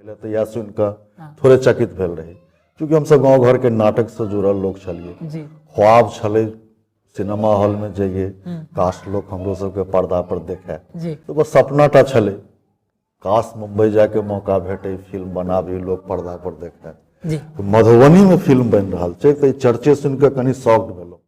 पहले तो या सुन का थोड़े चकित भेल रही, क्योंकि हम सब गांव घर के नाटक से जुड़ल लोग छलिए। ख्वाब छले सिनेमा हॉल में जाइए, काश लोग हमरो सबके पर्दा पर देखे, तो बस सपनाटा छले काश मुंबई जाके मौका भेटे, फिल्म बनाबी, लोग पर्दा पर देखे। तो मधुबनी में फिल्म बन रहा है, तो चर्चे सुन के कनी शॉक्ड भेलो।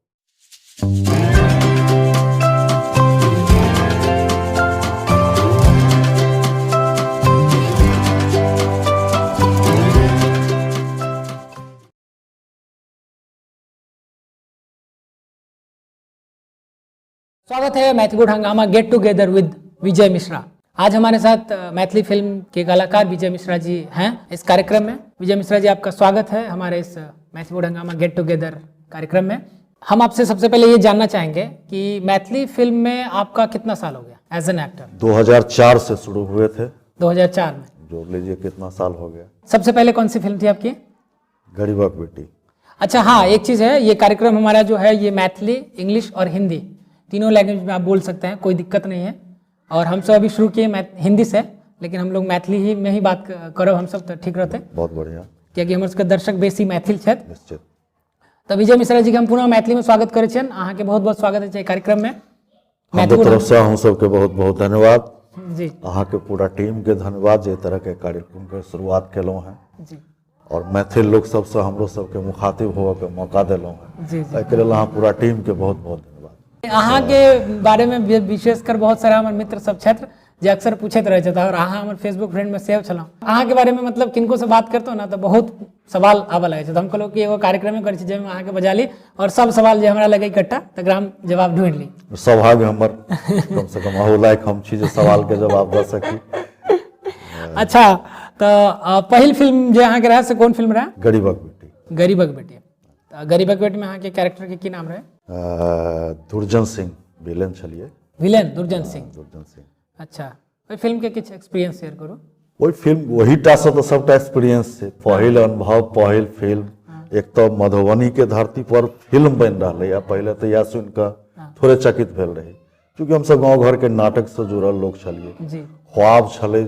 स्वागत है मैथिली हंगामा get together with Vijay Mishra. आज हमारे साथ मैथिली फिल्म के कलाकार विजय मिश्रा जी हैं इस कार्यक्रम में। विजय मिश्रा जी, आपका स्वागत है हमारे इस मैथिली हंगामा गेट टुगेदर कार्यक्रम में। हम आपसे सबसे पहले ये जानना चाहेंगे कि मैथिली फिल्म में आपका कितना साल हो गया एज एन एक्टर? 2004 से शुरू हुए थे। 2004 में जोड़ लीजिए कितना साल हो गया। सबसे पहले कौन सी फिल्म थी आपकी? गरीबक बेटी। अच्छा हाँ, एक चीज़ है, ये कार्यक्रम हमारा जो है ये मैथिली, इंग्लिश और हिंदी तीनों लैंग्वेज में आप बोल सकते हैं, कोई दिक्कत नहीं है। और हम सब अभी शुरू किए हिंदी से, लेकिन हम लोग मैथिली ही में ही बात करो हम सब, तो ठीक रहते। बहुत बढ़िया, कियाकि हमर सबके दर्शक बेसी मैथिल छथि। निश्चित। तो विजय मिश्रा जी के हम पुनः मैथिली में स्वागत करै छियनि। अहाँ के बहुत बहुत स्वागत है कार्यक्रम में। हमरो तरफ से हम सबके बहुत बहुत धन्यवाद जी। अहाँ के पूरा टीम के धन्यवाद जे तरह के कार्यक्रम के शुरुआत केलहुँ हैं जी। और मैथिल लोग सबसे हमरो सबके मुखातिब होवे के मौका देलहुँ हैं। जी। एहिके लेल अहाँ पूरा टीम के बहुत बहुत धन्यवाद। अहाँ के बारे में विशेषकर बहुत सारा हमर मित्र सब छथि जे अक्सर पूछत रहे छथि, और अहाँ हमर फेसबुक फ्रेंड में सेव छलहुँ। अहाँ के बारे में मतलब किनको से बात करतो ना तो बहुत सवाल आबऽ लगे छै, तो हम कहलहुँ कि एगो कार्यक्रम करै छी जाहिमे अहाँ के बजा ली और सब सवाल जे हमरा लगे इकट्ठा तकरा हम जवाब ढूंढ ली। सौभाग्य हमर कम से कम अहो लायक हम छी जे सवाल के जवाब दे सकी। अच्छा, तो पहिल फिल्म जे अहाँ के रहे से कोन फिल्म रहे? गरीबक बेटी। गरीबक बेटी। गरीबक बेटी में अहाँ के कैरेक्टर के की नाम रहे? दुर्जन सिंह विलेन छलिए। विलेन दुर्जन सिंह। दुर्जन सिंह। अच्छा, ओहि फिल्म के किछु एक्सपीरियंस शेयर करू। ओहि फिल्म वहीटा से तो सबटा एक्सपीरियंस है, पहिल अनुभव, पहिल फिल्म। एक तो मधुबनी के धरती पर फिल्म बन रहा है, पहले तो या सुन के थोड़े चकित भेल रही, क्योंकि हम सब गांव घर के नाटक से जुड़ल लोग छलिए। ख्वाब छले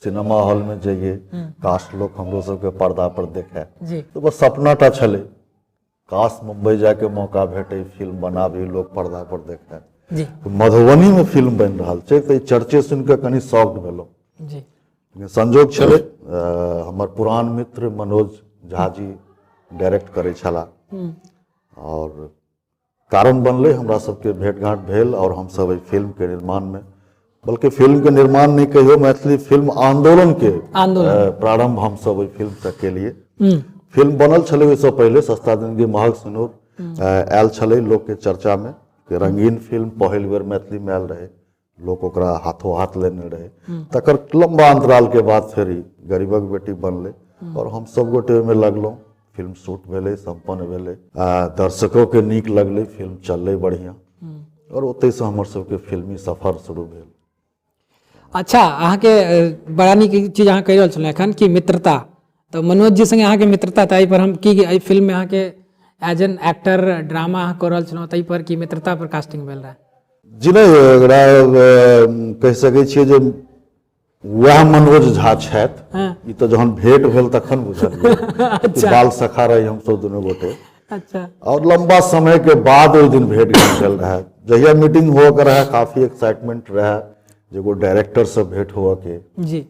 सिनेमा हॉल में जाइए, काश लोग हमरो सबके पर्दा पर देखे, तो बस सपनाटा छले काश मुंबई जाके मौका भेटे, फिल्म बनाबी, लोग पर्दा पर देखे। तो मधुबनी में फिल्म बन रहा है, तो चर्चे सुन के कनी शॉक्ड भेलो। संजोग छले हमर पुरान मित्र मनोज झा जी डायरेक्ट करे छला, और कारण बनले हमरा सबके भेंट घाट भेल और हम सब एहि फिल्म के निर्माण में, बल्कि फिल्म के निर्माण नहीं कहियो, मैथिली फिल्म आंदोलन के प्रारंभ हम सब एहि फिल्म तक के लिए। फिल्म बनल छले ओहिसँ पहले सस्ता जिंदगी महग सिनूर आयल छले लोग के चर्चा में, कि रंगीन फिल्म पहिल बेर मैथिली में आयल रहे, लोग ओकरा हाथों हाथ लेने रहे। तकर लंबा अंतराल के बाद फिर गरीबक बेटी बनले और हम सब गोटे में लगलों। फिल्म शूट भेले, संपन्न भेले, दर्शकों के नीक लगले, फिल्म चलले बढ़िया, और ओतै से हमर सबके फिल्मी सफर शुरू भेल। अच्छा, अहाँ के बड़ा नीक चीज अहाँ कहि रहल छलहुँ एखन कि मित्रता, तो मनोज जी संगे अहाँ के मित्रता, ताहि पर हम की एहि फिल्म में अहाँ के एज एन एक्टर ड्रामा अहाँ कऽ रहल छलहुँ, ताहि पर की मित्रता पर कास्टिंग भेल रहे? जी नहीं, एकरा कहि सकै छियै जे वह मनोज झा छथि। ई तो जहन भेंट भेल तखन बुझलियै। अच्छा। बाल सखा रही हम सब दुनू गोटे। अच्छा। और लंबा समय के बाद ओहि दिन भेंट भेल रहे, जहिया मीटिंग हुआ के रहे, काफी एक्साइटमेंट रहे जे एगो डायरेक्टर से भेंट हुआ के। जी।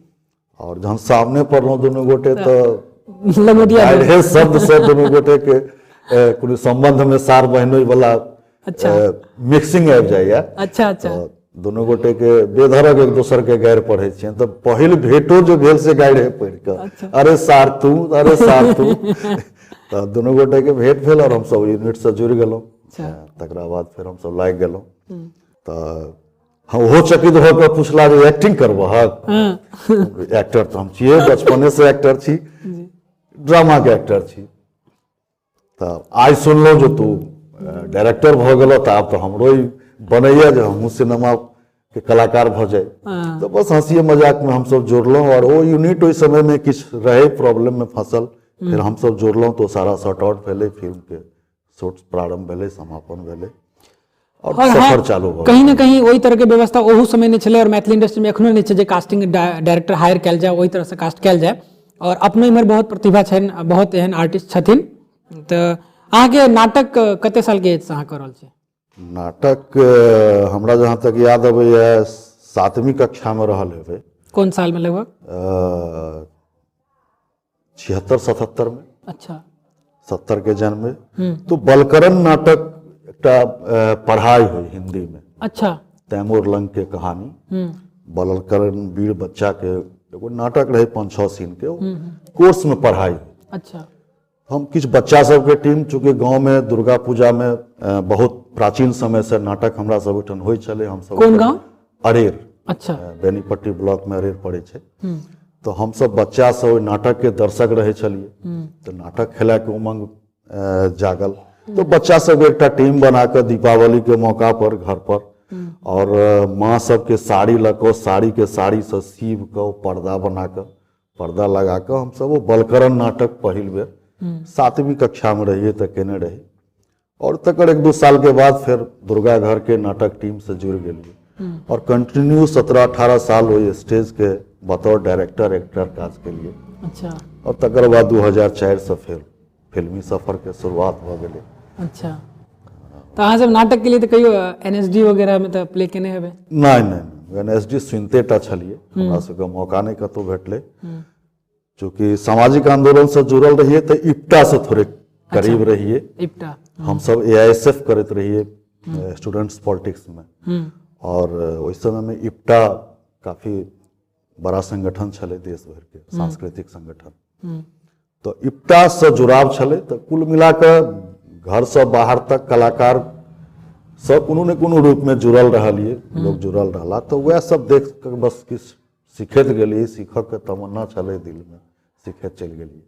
और जहन सामने पड़लहुँ दुनू गोटे तो लंगोटिया शब्द से दुनू गोटे के कोनो संबंध में सार बहनोई वाला मिक्सिंग आबि जाइए। अच्छा। अच्छा। दोनों गोटे के बेधरक एक दोसर के गारि पढ़े छियनि, तो पहिल भेंटो जो भेल से गारि पढ़ के, अरे सार तू, अरे सार तू। तो दोनों गोटे के भेंट भेल और हम सब यूनिट से जुड़ गेलहुँ। तकरा बाद फिर हम सब लागि गेलहुँ। तो हम ओहो चकित होकर पूछला जे एक्टिंग करबहक? एक्टर तो हम छियै, बचपने से एक्टर छी, ड्रामा के एक्टर छी। तो आज सुनलहुँ जो तू डायरेक्टर भ गेलो, तो आब तो हमरो बनैया जे हमहूँ सिनेमा के कलाकार भ जाए। तो बस हंसी मजाक में हम सब जोड़लहुँ, और वो यूनिट ओहि समय में किछु रहे प्रॉब्लम में फंसल, फिर हम सब जोड़लहुँ तो सारा शॉर्ट आउट भेले, फिल्म के शूट प्रारंभ भेले, समापन भेले। और और हाँ, सफर चालू भ कहीं ना कहीं वही तरह के व्यवस्था ओहू समय नहीं छलै और मैथिली इंडस्ट्री में एखनो नहीं छै जे कास्टिंग डायरेक्टर हायर कयल जाए, वही तरह से कास्ट कयल जाए। और अपनो इम्हर बहुत प्रतिभा छनि, बहुत एहन आर्टिस्ट छथिन। तऽ अहाँके नाटक कते साल के एज से अहाँ कर रहल छी? नाटक हमरा जहाँ तक याद अबैया 7वीं कक्षा में रहल हेबै। कोन साल में लगभग? 76-77 में। अच्छा। 70 के जन्म में। तो बलकरण नाटक एकटा पढ़ाई हुई हिंदी में। अच्छा। तैमूर लंग के कहानी, बलकरण वीर बच्चा के एगो नाटक रहे 5-6 सीन के, कोर्स में पढ़ाई हुई। अच्छा। हम किछ बच्चा सब के टीम, चूँकि गांव में दुर्गा पूजा में बहुत प्राचीन समय से नाटक हमरा सब ओठन होइ छले। हम सब कोन गांव? अरेर। अच्छा। बेनीपट्टी ब्लॉक में अरेर पड़े छै। तो हम सब बच्चा सब ओइ नाटक के दर्शक रहे छलिए। तो नाटक खेला के उमंग जागल। तो बच्चा सब एक टीम बना कर दीपावली के मौका पर घर पर, और माँ सबके साड़ी लको, साड़ी के साड़ी से सीव कर पर्दा बना कर, पर्दा लगा कर हम सब वो बलकरण नाटक पहिल बेर 7वीं कक्षा में रहिए तो केने रही। और तकर 1-2 साल के बाद फिर दुर्गा घर के नाटक टीम से जुड़ गए और कंटिन्यू 17-18 साल वही स्टेज के बतौर डायरेक्टर एक्टर काज के लिए। अच्छा। और तकर बाद 2004 से फिर फिल्मी सफर के शुरुआत हो गई। अच्छा। तो अहाँ जब नाटक के लिए तो कहियो NSD वगैरह में तो प्ले केने हेबै? नहीं, NSD सुनते टा छलिए, हमरा सबके मौका नहीं कतौ भेटले। चूँकि सामाजिक आंदोलन से जुड़ल रहिए तो इप्टा से थोड़े करीब रहिए। इप्टा हम सब AISF करते रहिए स्टूडेंट्स पॉलिटिक्स में। और उस समय में इप्टा काफी बड़ा संगठन छले देश भर के सांस्कृतिक संगठन। तो इप्टा से जुड़ाव छले। तो कुल मिलाकर घर से बाहर तक कलाकार सब कोनो न कोनो रूप में जुड़ल रहलिए, लोग जुड़ल रहला। तो वह सब देख कर बस किछ सीखत गेलिए, सीखक के तमन्ना छले दिल में, सीखत चल गेलिए।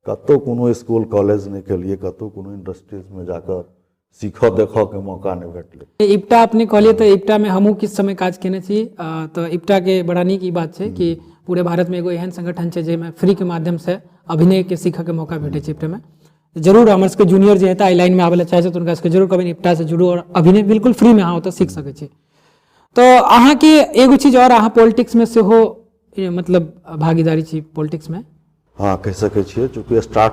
कतो कोनो स्कूल कॉलेज नहीं केलिए, कतो कोनो इंडस्ट्रीज में जाकर सीखो देखो के मौका नहीं भेटले। इप्टा अपने कहलिए तो इप्टा में हमहूँ किस समय काज केने छी। तो इप्टा के बड़ा नीक ई बात छै कि पूरे भारत में एगो एहन संगठन छै जाहिमे फ्री के माध्यम से अभिनय के सीखऽ के मौका भेटै छै। इप्टा में जरूर हमर सबके जूनियर जे हेता लाइन में आबै ला चाहे छै तो उनका सबके जरूर कहबै इप्टा से जुड़ू और अभिनय बिल्कुल फ्री में अहाँ ओतऽ सीख सकै छी। तो अहाँ के एगो चीज और, अहाँ पॉलिटिक्स में सेहो मतलब भागीदारी छी पॉलिटिक्स में? हाँ, कह सके छिए। चूँकि स्टार्ट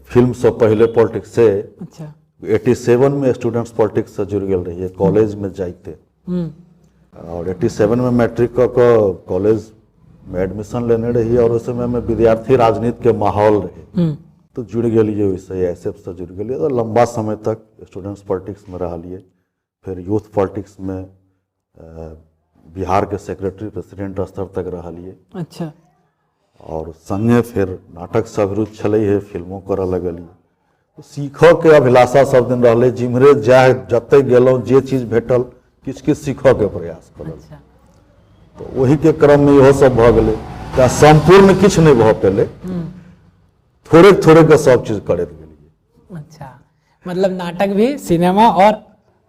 फिल्म से पहले पॉलिटिक्स से। अच्छा। 87 में स्टूडेंट्स पॉलिटिक्स से जुड़ गए रहिए कॉलेज में जाते। और 87 में मैट्रिक का कॉलेज में एडमिशन लेने रही और उस समय में विद्यार्थी राजनीति के माहौल रहे। तो जुड़ गए वैसे AISF से जुड़ गए। तो लंबा समय तक स्टूडेंट्स पॉलिटिक्स में रहिए। फिर यूथ पॉलिटिक्स में बिहार के सेक्रेटरी प्रेसिडेंट स्तर तक रहिए। अच्छा। और संगे फिर नाटक से अभिरुचि छले है, फिल्मों कर लगलिए। तो सीखऽ के अभिलाषा सब दिन रहले, जिम्हरे जाए जते गेलौं जे चीज भेटल किछ किछ सीखऽ के प्रयास करल। अच्छा। तो वही के क्रम में इहो सब भ गेले। त्या संपूर्ण किछ नहीं भ पेले, थोड़े थोड़े के सब चीज करत गेलिए। अच्छा, मतलब नाटक भी, सिनेमा और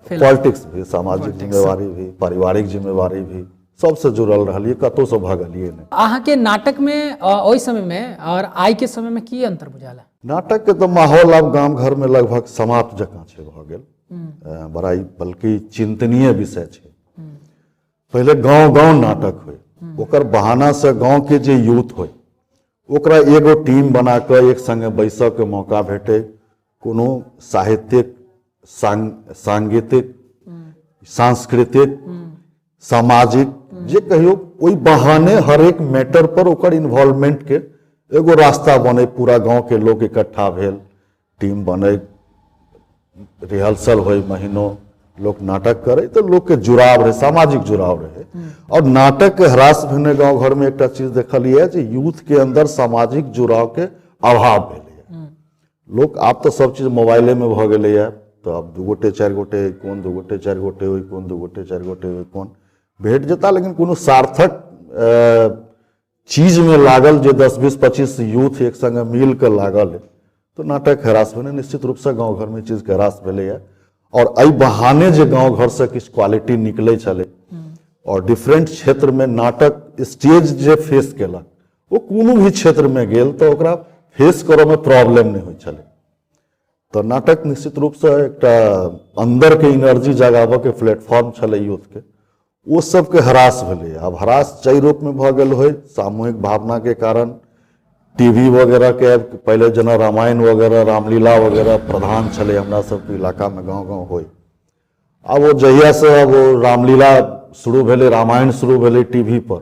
पॉलिटिक्स भी, सामाजिक जिम्मेवारी भी, पारिवारिक जिम्मेवारी भी, सबसे जुड़ल रहिए, कतौ से भागलिए नहीं। अहाँ के नाटक में ओइ समय में और आई के समय में की अंतर बुझाला? नाटक के तो माहौल अब गांव घर में लगभग समाप्त जकाँ छे भ गेल। बड़ा बल्कि चिंतनीय विषय छे। पहले गांव गांव नाटक होय, ओकर बहाना से गांव के जे यूथ होय ओकरा एगो टीम बना कर एक संगे बैसऽ के मौका भेटे, कोनो साहित्यिक, सांगीतिक, सांस्कृतिक, सामाजिक जे कहियो ओई बहाने हर एक मैटर पर ओकर इन्वॉल्वमेंट के एगो रास्ता बने। पूरा गांव के लोग इकट्ठा भेल, टीम बने, रिहर्सल होय, महीनों लोग नाटक करे, तो लोग के जुड़ाव रहे, सामाजिक जुड़ाव रहे। और नाटक के ह्रास भेने गांव घर में एक चीज देखलिए जे यूथ के अंदर सामाजिक जुड़ाव के अभाव भेलै। लोग आप तो सब चीज मोबाइले में भ गेलै है। तो अब 2 गोटे 4 गोटे कोन, 2 गोटे 4 गोटे ओइ कोन, 2 गोटे 4 गोटे ओइ कोन भेट जेता, लेकिन कोनो सार्थक चीज में लागल जे 10-20-25 यूथ एक संगे मिल के लागल है, तो नाटक ह्रास भेने निश्चित रूप से गांव घर में चीज के ह्रास भेलै है। और एहि बहाने जे गांव घर से किछ क्वालिटी निकले छले और डिफरेंट क्षेत्र में नाटक स्टेज जे फेस केलक, वो कोनो भी क्षेत्र में गेल तो ओकरा फेस करऽ में प्रॉब्लम नहीं होय छले। तो नाटक निश्चित रूप से एक अंदर के एनर्जी जगाबऽ के प्लेटफॉर्म छलै यूथ के, वो सबके हरास भेलै। अब हरास चारि रूप में भ गेल होय, सामूहिक भावना के कारण टीवी वगैरह के पहले जेना रामायण वगैरह रामलीला वगैरह प्रधान छलै हमरा सबके इलाका में, गाँव गाँव होय। अब वो जहिया से अब वो रामलीला शुरू भेलै, रामायण शुरू भेलै टीवी पर,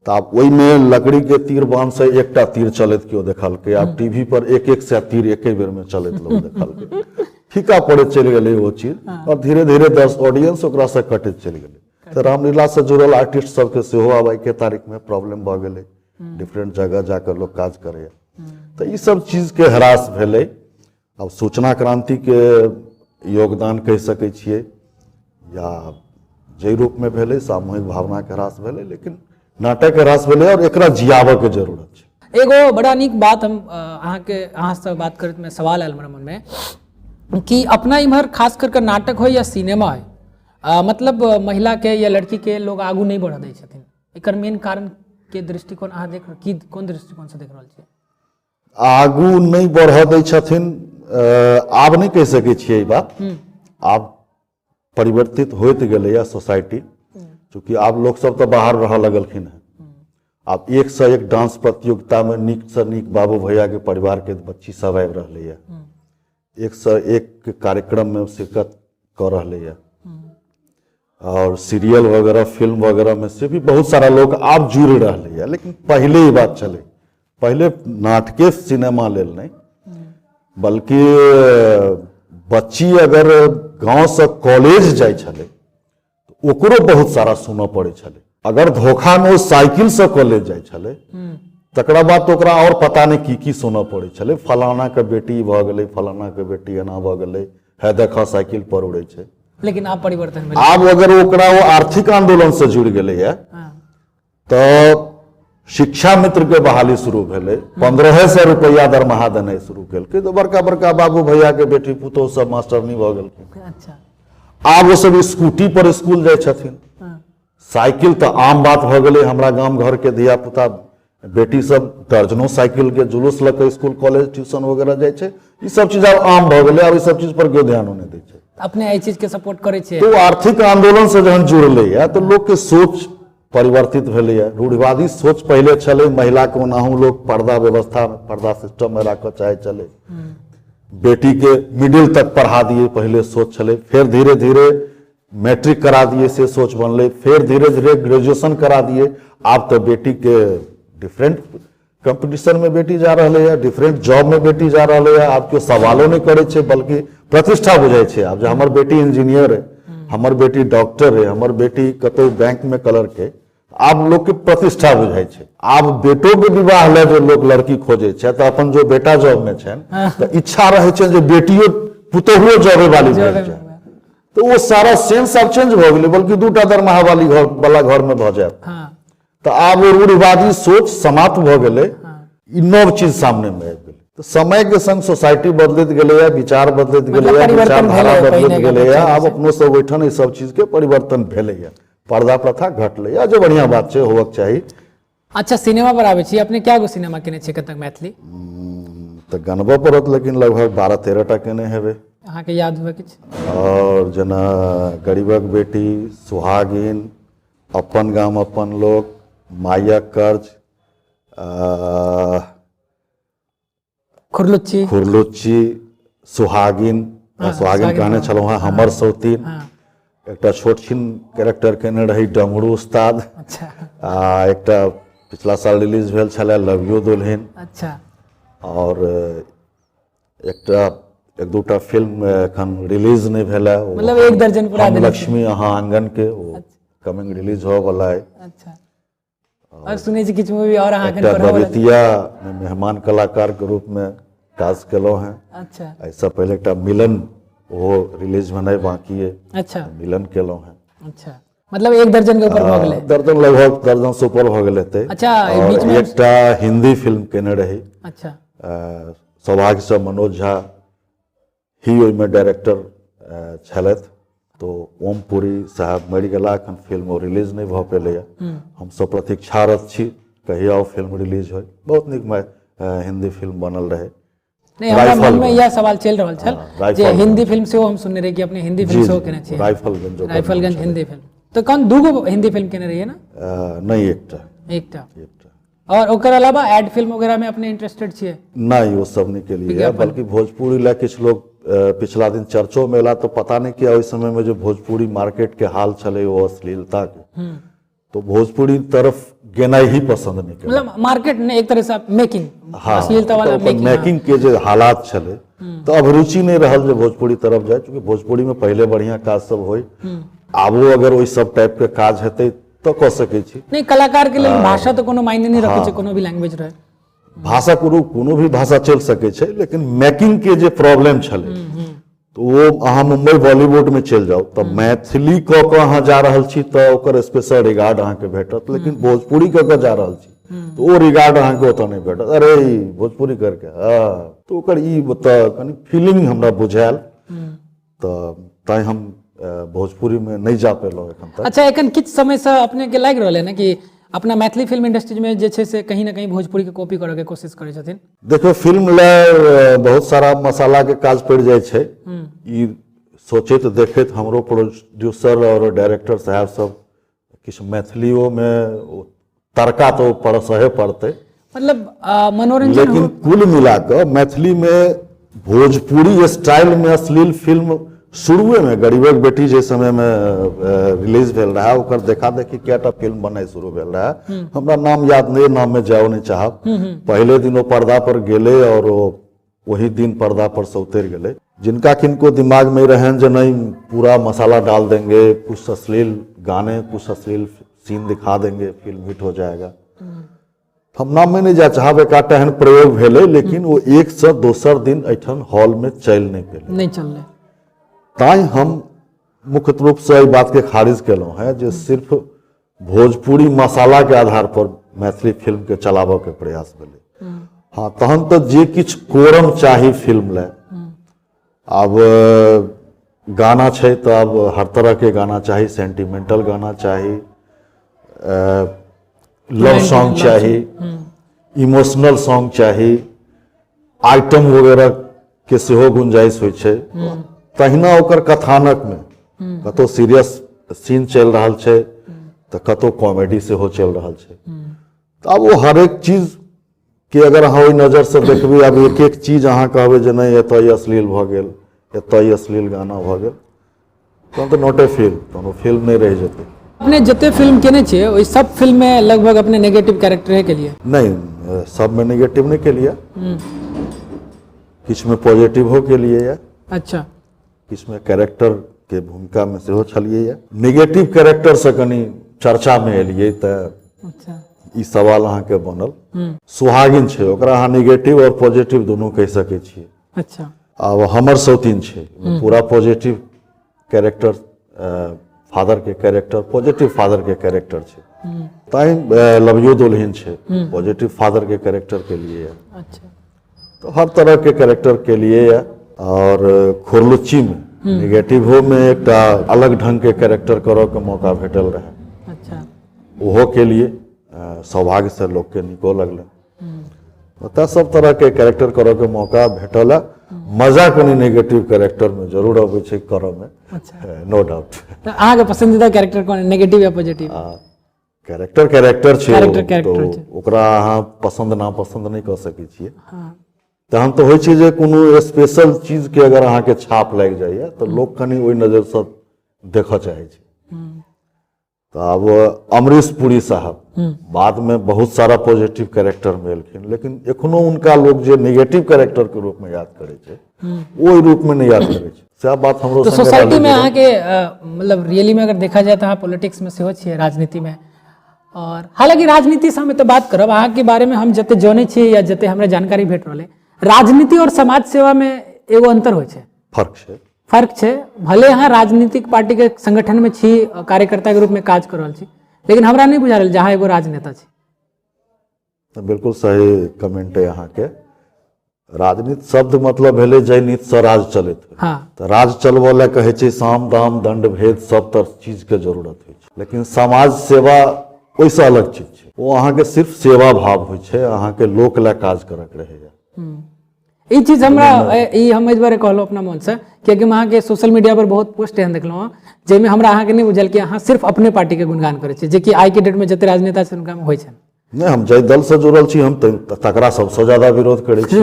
तो आब ओहिमे लकड़ी के तीर बांध से एकटा तीर चलैत केओ देखलकै, आब टीवी पर एक एक सौ तीर एके बेर में चलैत लोग देखलकै। फीका पड़े चलि गेलै वो चीज, और धीरे धीरे ऑडियंस ओकरा से कटैत चलि गेलै। तो रामलीला से जुड़ल आर्टिस्ट सबके सेहो आब आई के तारीख में प्रॉब्लम भ गेलै, डिफरेंट जगह जाकर लोग काज करैया। तो ई सब चीज के हरास भेलै। अब सूचना क्रांति के योगदान कहि सकै छियै, या जै रूप में भेलै, सामूहिक भावना के हरास भेलै, लेकिन नाटक के हरास भेलै और एकरा जियाबऽ के जरूरत छै। एगो बड़ा नीक बात हम अहाँ से बात करत में सवाल आयल हमरा मन में कि अपना इम्हर खास करके नाटक हो या सिनेमा हो, मतलब महिला के या लड़की के लोग आगू नहीं बढ़ दै छथिन। एकर मेन कारण के दृष्टिकोण अहाँ देख की कोन दृष्टिकोण से देख रहल छियै? आगू नहीं बढ़ दै छथिन, आब नहीं कह सकै छियै ई बात। आब परिवर्तित होइत गेलैया सोसाइटी, चूँकि आब लोग सब तो बाहर रह लगलखिन है। आब एक से एक डांस प्रतियोगिता में नीक से नीक बाबू भैया के परिवार के बच्ची सब आबि रहलैया, एक से एक कार्यक्रम में शिरकत कर रहलैया, और सीरियल वगैरह फिल्म वगैरह में से भी बहुत सारा लोग आप जुड़ रहलैया। लेकिन पहले ही बात चले, पहले नाटके सिनेमा लेल नहीं, बल्कि बच्ची अगर गांव से कॉलेज जाय छले तो ओकरो बहुत सारा सुनऽ पड़े छले। अगर धोखा में वो साइकिल से कॉलेज जाय छले तकरा बाद तो ओकरा और पता नहीं की सुनऽ पड़े छले, फलाना के बेटी भ गेलै, फलाना के बेटी एना भ गेलै, है देखा साइकिल पर उड़े छै। लेकिन आप परिवर्तन भेलै। आब अगर ओकरा वो आर्थिक आंदोलन से जुड़ गेलै है तो शिक्षा मित्र के बहाली शुरू भेलै, 1500 रुपया दरमाहा देनाइ शुरू केलकै, तो बड़का बड़का बाबू भैया के बेटी पुतोह सब मास्टरनी भ गेलखिन। अच्छा, आब वो सब स्कूटी पर स्कूल जाय छथिन। साइकिल तो आम बात भ गेलै, हमरा गांव घर के धिया पुता बेटी सब दर्जनों साइकिल के जुलूस लऽ के स्कूल कॉलेज ट्यूशन वगैरह जाय छै। ई सब चीज आब आम भ गेलै, आब ई सब चीज पर केओ ध्यान नहि दै छै। अपने एहि चीज के सपोर्ट करै छियै? तो आर्थिक आंदोलन से जहन जुड़लैया तो लोग के सोच परिवर्तित भेलैया। रूढ़िवादी सोच पहले चले, महिला को ओनाहू लोग पर्दा व्यवस्था पर्दा सिस्टम में राखऽ चाहे चले, बेटी के मिडिल तक पढ़ा दिए पहले सोच चले, फिर धीरे धीरे मैट्रिक करा दिए से सोच बनले, फिर धीरे धीरे ग्रेजुएशन करा दिए। आप तो बेटी के डिफरेंट कंपटीशन में बेटी जा रही है, डिफरेंट जॉब में बेटी जा रही है। आप क्यों सवालों नहीं करे छे, बल्कि प्रतिष्ठा बुझाई छे। आप जो हमार बेटी इंजीनियर है, हमार बेटी डॉक्टर है, हमार बेटी कतौ बैंक में कलर के, आप लोग के प्रतिष्ठा बुझाई छे। आप बेटों के विवाह ले जो लोग लड़की खोजे छे, तो अपन जो बेटा जॉब में छे तो इच्छा रहे छे जे बेटियों पुतहुओ जॉबे वाली भेल जाए। तो वो सारा सेंस अब चेंज भ गेलै, बल्कि दूटा दरमाहा वाली घर वाला घर में भ जाए। तो आब वो रूढ़िवादी सोच समाप्त भ गेलै, ई नव चीज सामने में आबि गेलै। तो समय के संग सोसाइटी बदलैत गेलैया, विचार बदलैत गेलैया, विचारधारा बदलैत गेलैया। आब अपनो सब ओहिठाम ई सब चीज के परिवर्तन भेलैया, पर्दा प्रथा घटलैया, जो बढ़िया बात छै, होबक चाही। अच्छा, सिनेमा पर आबै छी, अपने क्या गो सिनेमा केने छियै कतक मैथिली? तो गनबऽ पड़त, लेकिन लगभग 12-13 टा केने हेबै। अहाँ के याद हुए किछ? और जेना गरीबक बेटी, सुहागिन, अपन गाम अपन लोक, मायक कर्ज, खुरलुच्ची, सुहागिन कहने छलहुँ हेँ, हमर सौतीन, एकटा छोट छिन कैरेक्टर केने रही डमरू उस्ताद। अच्छा। एकटा पिछला साल रिलीज भेल छलै लव यू दुल्हन। अच्छा। और एकटा एक दूटा फिल्म एखन रिलीज नहीं भेला, मतलब एक दर्जन पूरा लक्ष्मी अहाँ आंगन के वो कमिंग रिलीज हो वाला है। अच्छा। और सुने छी किछ मूवी और अहाँ एकटा बबितिया में मेहमान कलाकार के रूप में काज केलो हैं। अच्छा। ऐसा पहले एकटा मिलन वो रिलीज होनाइ बाकी है। अच्छा। मिलन केलो हैं। अच्छा, मतलब एक दर्जन के ऊपर भ गेलै? दर्जन लगभग दर्जन से ऊपर भ गेलै ते। अच्छा, बीच में एकटा हिंदी फिल्म केने रही। अच्छा। सौभाग्य से मनोज झा ही ओहिमे डायरेक्टर छलथि। तो ओम पुरी साहब मरि गेला, एखन फिल्म रिलीज नहीं भ पेलैया। हम सब प्रतीक्षारत छी कहिया ओ फिल्म रिलीज होय। बहुत नीक हिंदी फिल्म बनल रहे। नहीं हमरा मन राइफलगंज। में यह सवाल चल रहल छल हाँ, जे राइफलगंज। हिंदी फिल्म से हम सुनने रहे कि अपने हिंदी फिल्म जी, से जी, केने छियै राइफलगंज ओकर राइफलगंज नाम हिंदी फिल्म तो कौन दूगो हिंदी फिल्म केने रहिए ना नहीं एकटा एकटा और ओकर अलावा एड फिल्म वगैरह में अपने इंटरेस्टेड छियै नहीं वो सब नहीं के लिए है, बल्कि भोजपुरी ला कुछ लोग पिछला दिन चर्चों में ला तो पता नहीं किया उस समय में जो भोजपुरी मार्केट के हाल चले वो अश्लीलता के तो भोजपुरी तरफ गेनाई ही पसंद नहीं करे। मतलब मार्केट ने एक तरह से मेकिंग हाँ, अश्लीलता वाला तो मेकिंग मेकिंग के जो हालात चले तो अब रुचि नहीं रहल जो भोजपुरी तरफ जाए क्योंकि भोजपुरी में पहले बढ़िया काज सब होई आबो अगर वही सब टाइप के काज हेतै तो कह सकै छी। नहीं कलाकार के लिए भाषा तो कोनो मायने नहीं रखे छै कोनो भी लैंग्वेज रहे भाषा कोनो भी भाषा चल सकै छै लेकिन मेकिंग के जे प्रॉब्लम छले तो वो अहाँ मुंबई बॉलीवुड में चल जाओ तब मैथिली कऽ के अहाँ जा रहल छी तो ओकर स्पेशल रिगार्ड अहाँ के भेटत लेकिन भोजपुरी कऽ के जा रहल छी तो वो रिगार्ड अहाँ के ओतऽ नहीं भेटत अरे ई भोजपुरी करके तो ओकर ई बता कनी फीलिंग हमरा बुझायल तो तै हम भोजपुरी में नहीं जा पेलहुँ एखन तक। अच्छा एखन किछ समय से अपने के लाग रहल है ना कि अपना मैथिली फिल्म इंडस्ट्री में जे छै से कहीं ना कहीं भोजपुरी के कॉपी करे के कोशिश करे छथिन। देखो फिल्म ले बहुत सारा मसाला के काज पड़ जाए छै ई सोचैत देखैत हमरो प्रोड्यूसर और डायरेक्टर साहब सब किछ मैथिलियों में तड़का तो पड़सहे पड़ते मतलब मनोरंजन लेकिन कुल मिलाकर मैथिली में भोजपुरी स्टाइल में अश्लील फिल्म शुरुए में गरीबक बेटी जे समय में रिलीज भेल रहा ओकर देखा देखी कैटा फिल्म बने शुरू भेल रहा हमरा नाम याद नहीं नाम में जाओ नहीं चाहब पहले दिन वो पर्दा पर गेले और वही दिन पर्दा पर से उतर गेले जिनका किनको दिमाग में रहे जो नहीं पूरा मसाला डाल देंगे कुछ अश्लील गाने कुछ अश्लील सीन दिखा देंगे फिल्म हिट हो जाएगा हम नाम में नहीं जा चाहब एक एहन प्रयोग भेले लेकिन वो एक से दोसर दिन एठन हॉल में चल नहीं पेले नहीं चलले ताई हम मुख्य रूप से ई बात के खारिज केलहुँ है जो सिर्फ भोजपुरी मसाला के आधार पर मैथिली फिल्म के चलाबऽ के प्रयास भेलै हाँ तहन तो जे किछ कोरम चाही फिल्म ले अब गाना छै तो अब हर तरह के गाना चाही सेंटिमेंटल गाना चाही लव सॉन्ग चाही इमोशनल सॉन्ग चाही आइटम वगैरह के सेहो गुंजाइश होइ छै तहिना ओकर कथानक में कतो सीरियस सीन चल रहा छै तो कतो कॉमेडी सेहो चल रहा छै तो अब वो हर एक चीज के अगर अहाँ ओहि नजर से देखबै अब एक एक चीज अहाँ कहबै जे नहीं एतऽ अश्लील भऽ गेल एतऽ अश्लील गाना भऽ गेल तहन तो नॉट ए फिल्म तहन फिल्म नहीं रह जेतै। अपने जते फिल्म केने छियै ओइ सब फिल्म में लगभग अपने नेगेटिव कैरेक्टर के लिए नहीं सब में नेगेटिव नहीं के लिए किछ में पॉजिटिव हो के लिए या अच्छा इसमें कैरेक्टर के भूमिका में सेहो छलिए या नेगेटिव कैरेक्टर से कनी चर्चा में एलिए तो अच्छा ई सवाल अहाँ के बनल सुहागिन छै ओकरा अहाँ नेगेटिव और पॉजिटिव दोनों कह सकै छियै अच्छा अब हमर सौतीन छै पूरा पॉजिटिव कैरेक्टर फादर के कैरेक्टर पॉजिटिव फादर के कैरेक्टर छै ताई लवियो दुल्हन छै पॉजिटिव फादर के कैरेक्टर के लिए है अच्छा तो हर तरह के कैरेक्टर के लिए है और खुरलुच्ची में नेगेटिव में एक अलग ढंग के कैरेक्टर करो के मौका भेटल रहे अच्छा ओहो के लिए सौभाग्य से लोग के निको लगल तो सब तरह के कैरेक्टर करो के मौका भेटल मजा कनी नेगेटिव कैरेक्टर में जरूर अबै छै करो में अच्छा नो डाउट। तो अहाँ के पसंदीदा कैरेक्टर कोन है नेगेटिव या पॉजिटिव कैरेक्टर छै कैरेक्टर तो छै ओकरा अहाँ पसंद नापसंद नहीं कह सकै छियै हाँ तहन तो होइ छै जे कोनो स्पेशल चीज के अगर अहाँ के छाप लागि जाइए तो लोग कनी ओहि नजर से देखऽ चाहे छै तो अब अमरीश पुरी साहब बाद में बहुत सारा पॉजिटिव कैरेक्टर में एलखिन लेकिन एखनो उनका लोग जे नेगेटिव कैरेक्टर के रूप में याद करे छै ओहि रूप में नहीं याद करे छै सएह बात हमरो तो संगे सोसाइटी रहलै में जे- अहाँ के मतलब रियली में अगर देखा जाए तो अहाँ पॉलिटिक्स में सेहो छियै राजनीति में और हालांकि राजनीति से हम तो बात करब अहाँ के बारे में हम जते जानै छियै या जते हमरा जानकारी भेट रहल है राजनीति और समाज सेवा में एगो अंतर होइ छै फर्क छै भले अहाँ राजनीतिक पार्टी के संगठन में छी कार्यकर्ता के रूप में काज कर रहल छी लेकिन हमरा नहीं बुझा रहल जहाँ एगो राजनेता छी बिल्कुल सही कमेंट है अहाँ के राजनीति शब्द मतलब भेलै जय नीति से राज चलैत होइ हाँ तो राज चलबऽ लए कहै छै साम दाम दंड भेद सब तरह चीज के जरूरत होइ छै लेकिन समाज सेवा ओहिसँ अलग चीज छै वो अहाँ के सिर्फ सेवा भाव होइ छै अहाँ के लोक लए काज करऽ के रहैया ई चीज हमरा ई हम इस बारे कहलो अपना मन से कियाकि हम अहाँ के सोशल मीडिया पर बहुत पोस्ट एहन देखलहुँ जाहिमे हमरा अहाँ के नहीं बुझल कि अहाँ सिर्फ अपने पार्टी के गुणगान करै छी, जे कि आइ के डेट में जते राजनेता छै उनका में होइ छै। नहीं, हम जै दल से जुड़ल छी हम तकरा सबसे ज्यादा विरोध करै छी।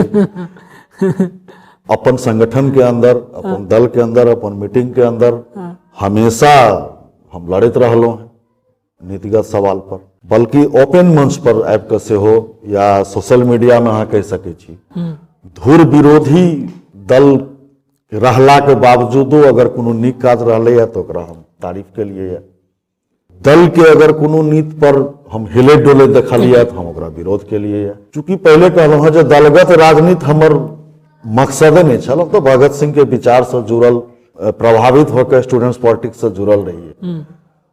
अपन संगठन के अंदर, अपन दल के अंदर, अपन मीटिंग के अंदर हमेशा हम लड़त रहलों हैं नीतिगत सवाल पर, बल्कि ओपन मंच पर आबि के सेहो या सोशल मीडिया में अहाँ कह सकै छी धुर विरोधी दल रहला के बावजूदो अगर कोनो नीक काज रहले या तो ओकरा हम तारीफ के लिए या दल के अगर कोनो नीति पर हम हिले डोले देखलिए तो हम ओकरा विरोध के लिए या चूंकि पहले कहलहुँ हैं जे दलगत राजनीति हमर मकसदे नहीं छल, तो भगत सिंह के विचार से जुड़ल, प्रभावित होकर स्टूडेंट्स पॉलिटिक्स से जुड़ल रहिए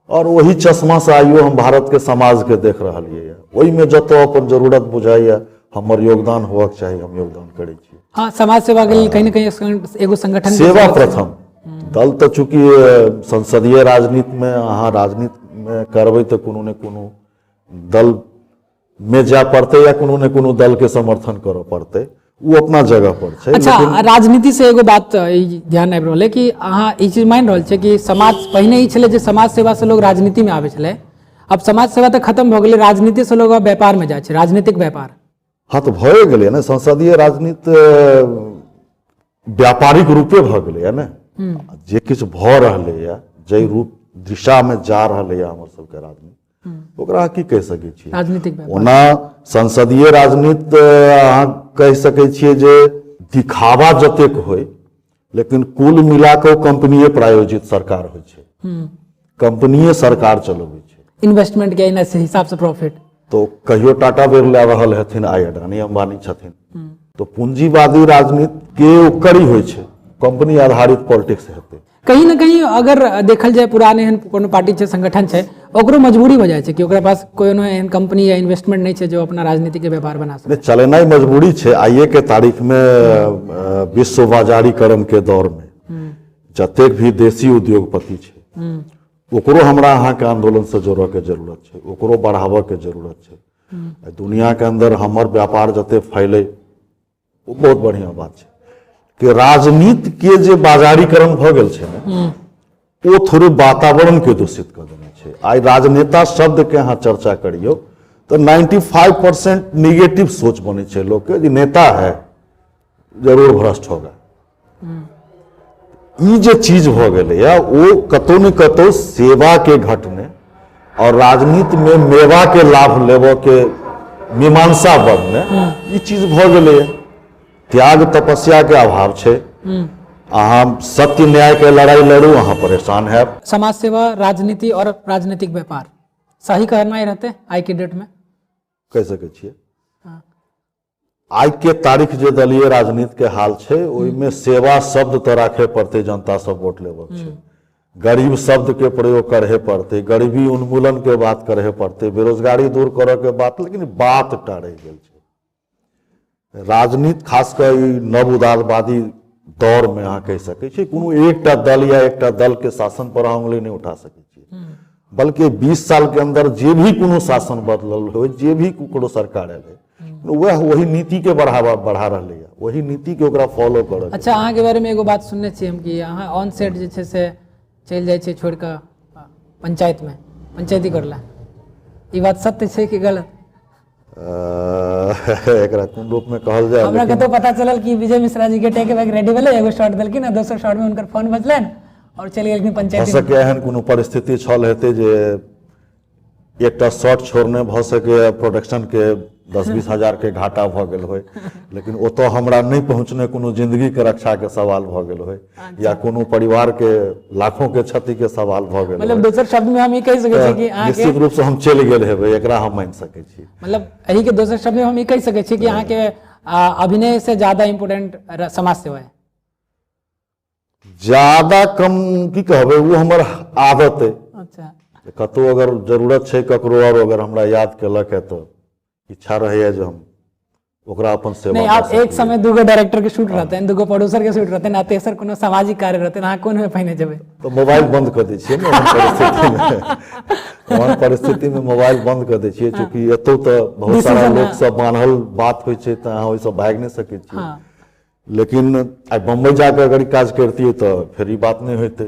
और वही चश्मा से आइयो हम भारत के समाज के देख रहा है, वही में जतो अपन जरूरत बुझाइए हमर योगदान होक चाहिए, हम योगदान करे छी। हाँ, समाज सेवा के लिए कहीं ना कहीं एगो संगठन सेवा प्रथम, दल तो चूंकि संसदीय राजनीति में अहाँ राजनीति में करबै तो कोनो ने कोनो दल में जा पड़ते या कोनो ने कोनो दल के समर्थन करे पड़ते, वो अपना जगह पर छै। अच्छा, राजनीति से एगो बात ध्यान आबि रहल है कि अहाँ ई चीज मान रहल छै कि समाज पहिने ई छलै जे समाज सेवा से लोग राजनीति में आबै छलै, अब समाज सेवा तो खत्म भ गेलै, राजनीति से लोग अब व्यापार में जाइ छै, राजनीतिक व्यापार। हाँ, तो भए गेलै ना, संसदीय राजनीति व्यापारिक रूपे भ गेलै है ना, जे किछु भ रहलै या जे रूप दिशा में जा रहलै या हमर सबके राजनीति ओकरा की कह सकै छी राजनीतिक व्यापार। ओना संसदीय राजनीति अहाँ कह सकै छियै जे दिखावा जतेक होय लेकिन कुल मिला के कंपनीय प्रायोजित सरकार होइ छै, कंपनीय सरकार चलबै छै, इन्वेस्टमेंट के हिसाब से प्रॉफिट। तो कहियो टाटा बिरला रहल हथिन, आइ अडानी अंबानी छथिन, तो पूंजीवादी राजनीति के ओकरी होइ छै, कंपनी आधारित पॉलिटिक्स हेतै। कहीं ना कहीं अगर देखल जाए पुराने एहन कोनो पार्टी छै, संगठन छै, ओकरो मजबूरी हो जाए छै कि ओकरा पास कोनो एहन कंपनी या इन्वेस्टमेंट नहीं छै जो अपना राजनीति के व्यापार बना सके। चलेनाइ मजबूरी छै। आइए के तारीख में विश्व बाजारीकरण के दौर में जतेक भी देशी उद्योगपति छै ओकरो हमरा अहाँ के आंदोलन से जोड़े के जरूरत छै, ओकरो बढ़ावे के जरूरत छै। दुनिया के अंदर हमर व्यापार जते फैले वो बहुत बढ़िया बात छै कि राजनीति के जे बाजारीकरण भ गेल छै ने वो थोड़े वातावरण के दूषित कर देने छै। आई राजनेता शब्द के अहाँ चर्चा करियो तो 95% निगेटिव सोच बने छै लोग के, जे नेता है जरूर भ्रष्ट होगा। ई जे चीज भ गेलै या वो कतौ न कतौ सेवा के घटने और राजनीति में मेवा के लाभ लेबो के मीमांसा बनने ई चीज भ गेलै। त्याग तपस्या के अभाव छै, अहाँ सत्य न्याय के लड़ाई लड़ू अहाँ परेशान है। समाज सेवा, राजनीति और राजनीतिक व्यापार सही कहना ही रहते आज के डेट में कह सके छियै। आज के तारीख जे दलीय राजनीति के हाल छै ओहिमे सेवा शब्द तो राखे पड़ते, जनता सब वोट लेबक छै, गरीब शब्द के प्रयोग करे पड़ते, गरीबी उन्मूलन के बात करे पड़ते, बेरोजगारी दूर करे के बात, लेकिन बात टा रह गेल छै। राजनीति खासकर नव उदारवादी दौर में अहाँ कह सकै छी कोनो एकटा दल या एकटा दल के शासन पर अहाँ उंगली नहीं उठा सकै छी, बल्कि 20 साल के अंदर जे भी कोनो शासन बदलल हो, जे भी ककरो सरकार एलै वह वही नीति के बढ़ावा बढ़ा रहलै है, वही नीति के ओकरा फॉलो करत। अच्छा, अहाँ के बारे में एगो बात सुनने छी हम कि अहाँ ऑन सेट जे छै से चल जाय छै छोड़ के पंचायत में पंचायती करला, ई बात सत्य छै कि गलत? एकरा कोन रूप में कहल जाए? हमरा के तो पता चलल कि विजय मिश्रा जी के टेक बैक रेडी भेलै, एगो शॉट देलखिन आ दोसर शॉट में उनकर फोन बजलैन और चलि गेलखिन पंचायती। हो सके एहन कोनो परिस्थिति छल हेतै जे एकटा शॉट छोड़ने भ सके प्रोडक्शन के 10-20 हजार के घाटा भ गेल होय, लेकिन ओतो हमरा नहीं पहुंचने कोनो जिंदगी के रक्षा के सवाल भ गेल होय या कोनो परिवार के लाखों के क्षति के सवाल भ गेल। मतलब दोसर शब्द में हम ई कह सकै छी कि अहाँ के निश्चित रूप से हम चलि गेल हेबै, एकरा हम मान सकै छी। मतलब एही के दोसर शब्द में हम ई कह सकै छी कि अहाँ के अभिनय से ज्यादा इम्पोर्टेंट समाज सेवा है। ज्यादा कम की कहबै, वो हमर आदत है। अच्छा, कतौ अगर जरूरत छै ककरो और अगर हमरा याद केलक है तो इच्छा रहे जो हम ओकरा अपन सेवा नहीं। आप एक समय दूगो डायरेक्टर के शूट रहते हैं, दूगो प्रोड्यूसर के शूट रहते हैं, तेसर कोनो सामाजिक कार्य रहते हैं, अहाँ कोन में पहिने जेबै? तो मोबाइल बंद कर दै छियै ने ओहन परिस्थिति में मोबाइल बंद कर दै छियै, चूंकि एतौ तो बहुत सारा लोग सब बान्हल बात होइ छै त अहाँ ओइ सब भाग नहीं सकै छी। लेकिन आई बम्बई जाकर अगर ई काज करती तो फिर ये बात नहीं होते।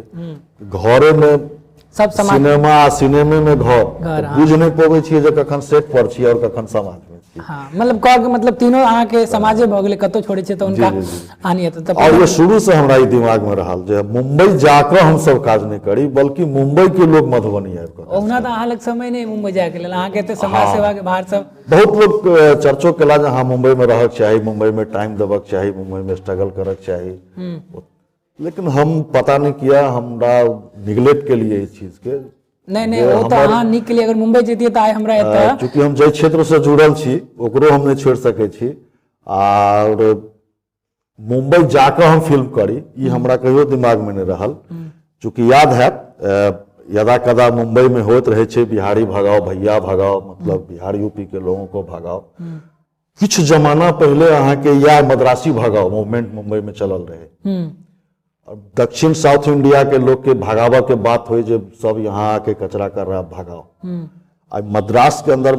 घरे में सब समाज सिनेमा सिनेमे में घर घर, तो बुझ नहीं पाबै छियै जे कखन सेट पर छियै और कखन समाज में छियै। हाँ मतलब कह के मतलब तीनों अहाँ के समाजे भ गेलै, कतौ छोड़े छै तो उनका जी, जी। हानि हेतै। तब और ये शुरू से हमरा ई दिमाग में रहल जे मुंबई जाकर हम सब काज नहीं करी, बल्कि मुंबई के लोग मधुबनी आबि कऽ ओहुना तो अहाँ लग समय नहीं मुंबई जाए के लेल, अहाँ के समाज सेवा के बाहर सब बहुत लोग चर्चो केला जे हाँ मुंबई में रहक चाही, मुंबई में टाइम देबक चाही, मुंबई में स्ट्रगल करक चाही, लेकिन हम पता नहीं किया, हमरा निगलेक्ट के लिए इस चीज के। नहीं वो तो अहाँ निक के लिए अगर मुंबई जैतियै तो आइ हमरा एतऽ चूंकि हम जै क्षेत्र से जुड़ल छी ओकरो हम नहीं छोड़ सकै छी, और मुंबई जाकर हम फिल्म करी ई हमरा कहियो दिमाग में नहीं रहल। चूंकि याद है यदा कदा मुंबई में होत रहे छे बिहारी भगाओ भैया भगाओ, मतलब बिहार यूपी के लोगों को भगाओ। कुछ जमाना पहले अहाँ के या मद्रासी भगाओ मूवमेंट मुंबई में चलल रहे, दक्षिण साउथ इंडिया के लोग के भगावा के बात हुई जब सब यहाँ आके कचरा कर रहा भगाओ। अब मद्रास के अंदर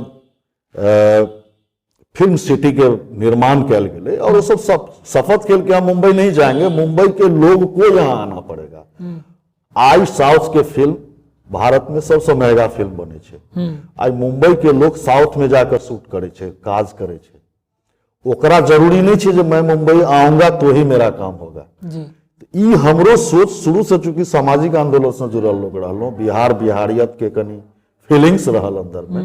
फिल्म सिटी के निर्माण किया गए और वो सब शपथ खेल के हम मुंबई नहीं जाएंगे, मुंबई के लोग को यहाँ आना पड़ेगा। आज साउथ के फिल्म भारत में सबसे महंगा फिल्म बने छे, आज मुंबई के लोग साउथ में जाकर शूट करे छे, काज करे छे। ओकरा जरूरी नहीं छे जे मैं मुंबई आऊंगा तो ही मेरा काम होगा जी। ई हमरो सोच शुरू से, चूंकि सामाजिक आंदोलन से जुड़ल लोग रहलो, बिहार बिहारियत के कनी फीलिंग्स रहल अंदर में,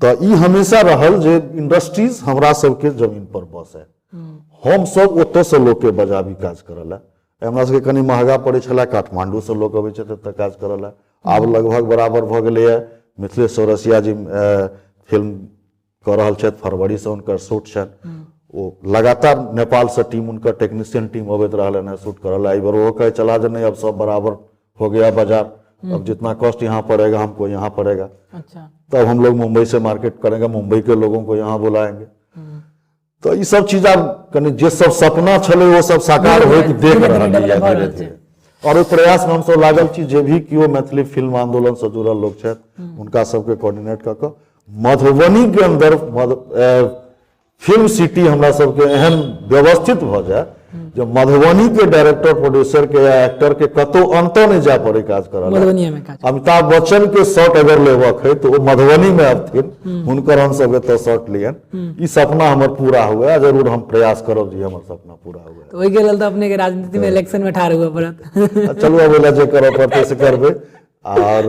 तो ई हमेशा रहल जे इंडस्ट्रीज हमरा सबके जमीन पर बस है, हम सब ओतऽ से लोग के बजाबी काज करला। हमरा सबके कनी महंगा पड़े छला, काठमांडू से लोग अबै छथि तऽ काज करला। आब लगभग बराबर भ गेलै है। मिथिलेश चौरसिया जी फिल्म कर रहल छथि, फरवरी से उनकर शूट छनि, वो लगातार नेपाल से टीम उनका टेक्नीशियन टीम अबैत रहल है शूट करल। एक बार वो कहे चला जे नहीं अब सब बराबर हो गया बाजार, अब जितना कॉस्ट यहाँ पड़ेगा हमको यहाँ पड़ेगा। अच्छा। तब हम लोग मुंबई से मार्केट करेंगे, मुंबई के लोगों को यहाँ बुलाएंगे। तो ये सब चीज कनी जे सब सपना छले वो सब साकार हो देख रहा धीरे धीरे। और ओहि प्रयास में हम सब लागल छी जे भी कियो मैथिली फिल्म आंदोलन से जुड़ल लोग छथि उनका सबके कोऑर्डिनेट क के मधुबनी के अंदर फिल्म सिटी हमरा सबके एहन व्यवस्थित भ जाए जो मधुबनी के डायरेक्टर प्रोड्यूसर के या एक्टर के कतो अंतो नहीं जा पड़े काज करल। मधुबनी में काज अमिताभ बच्चन के शॉट अगर लेबक है तो वो मधुबनी में अबथिन, हुनकर हम सब एतऽ शॉट लियन। ई सपना हमर पूरा हुआ, जरूर हम प्रयास करब जे हमर सपना पूरा हुआ। तो ओहि के लेल तो अपने के राजनीति में इलेक्शन में ठाड़ हुआ पड़त। चलू अब ओला जे करब पड़तै से करबै। और